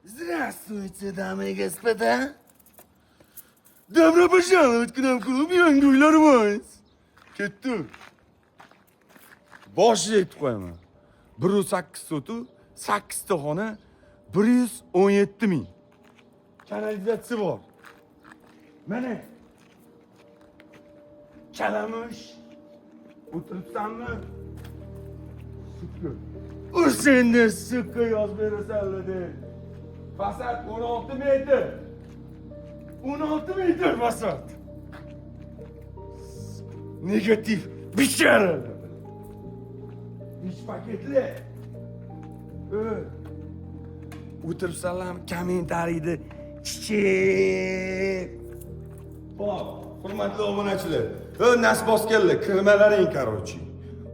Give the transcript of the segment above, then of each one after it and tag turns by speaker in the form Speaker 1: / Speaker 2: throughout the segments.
Speaker 1: Здравствуйте, дамы и господа. Добро пожаловать к нам в клуб Young Boys. Ketdi. Boshida aytib qo'yaman. 108 sotu, 8 ta xona, 117 ming. Kanalizatsiya bor. Mana. Kalamush. O'tiribsanmi? Sukka. O'shanda sukka yozib berasanlar deb. Fasad 16 metr. 16 metr fasad. Negativ bichara. İç paketli. O'tiribsanlarmi kommentariyda chichib. Xo'p, hurmatli obunachilar. Nas bosganlar, kirmalaring, короче.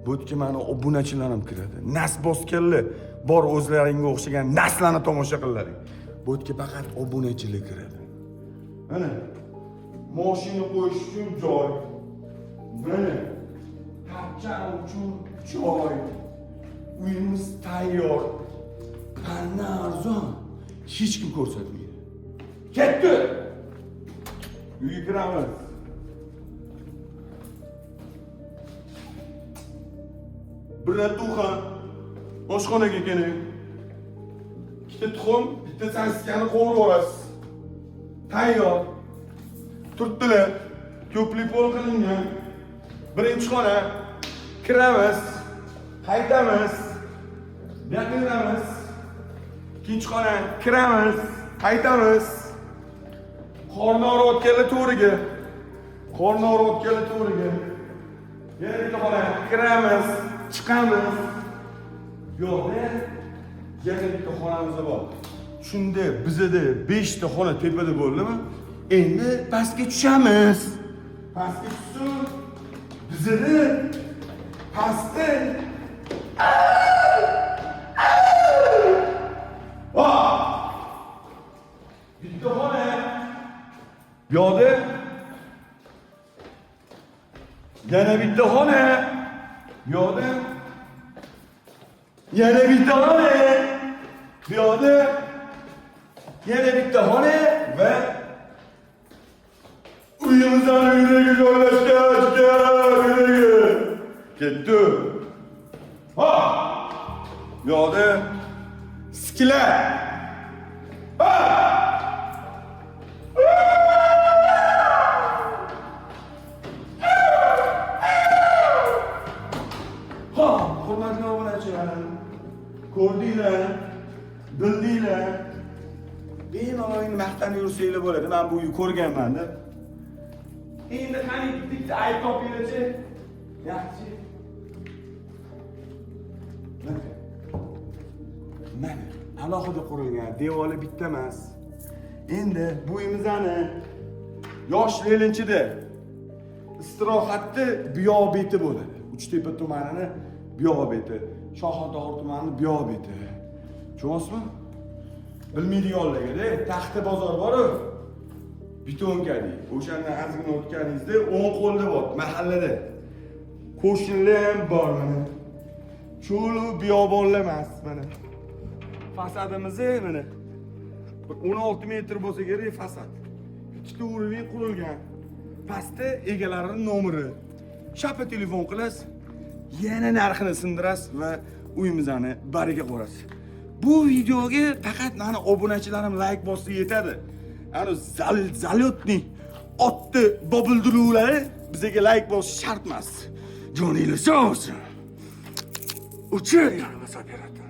Speaker 1: Bu yerga meni obunachilarim kiradi. Nas bosganlar bor o'zlaringga o'xshagan naslarni tomosha qilaring. Bu yerga faqat obunachilar kiradi. Mana mashina qo'yish uchun joy. Mana kapchani uchun joy. Uyimiz tayyor. Qanday arzon, hech kim ko'rsatmaydi. Ketdi. Uyga kiramiz. Bir tuxum, oshxonaga keling. Ikkita tuxum, bitta sosiskani qovurib olasiz. Tayyor. Turtdilar. Ko'plik pol qilingan. Birinchi xona. Kiramiz. Qaytamiz. Yaqinlamiz. Ikkinchi xona. Kiramiz. Qaytamiz. Qorni og'riyotganlar to'riga. Qorni og'riyotganlar to'riga. Yana bitta xona. Kiramiz. Chiqamiz. Yo'qda yana bitta xonamiz bor. Shunda bizda 5 ta xona tepada bo'ldimi? Endi pastga tushamiz. Pastga tushib, bizda pastda bitta xona. Yo'qda yana bitta xona. Yo'qda yana bitta xona. Yo'qda yana bitta xona va uyimizdan uylarga joylashgan uylarga ketdi. Ha! Yo'qda skila. Ha! Ha! Hurmatli obunachilar, ko'rdinglar, bildinglar. Bemalol maqtanib yursanglar bo'ladi. Men bu uyni ko'rganman-da. Endi qani bitta ayb topinglar-chi. Yaxshi. Mana alohida qurilgan, devori bitta emas. Endi bu uyimizni yosh lelinchida istirohatni buyoq beti bo'ladi. Uchtepa tumanini buyoq beti, Shoxontog'ir tumanini buyoq beti. Tushunasizmi? Bilmaydiganlarga taxta bozor bor-ku. Bitonkali. O'shandan ozgina o'tganingizda o'ng qo'lda bor, mahallada. Qo'shnilar ham bor mana. Cho'lu biyobonlar emas mana. Fasadimiz mana. 16 metr bo'lsa kerak fasad. Ikkita uroving qurilgan. Pastda egalarining nomeri. Shapa telefon qilasiz, yana narxini sindirasiz va uyimizni bariga qo'yasiz. Bu videoga faqat meni obunachilarim like bossa yetadi. Ana zalyotni otni bobildiruvlari bizga like bos shart emas. Joninglar sog' bo'lsin. Uchun yana operator.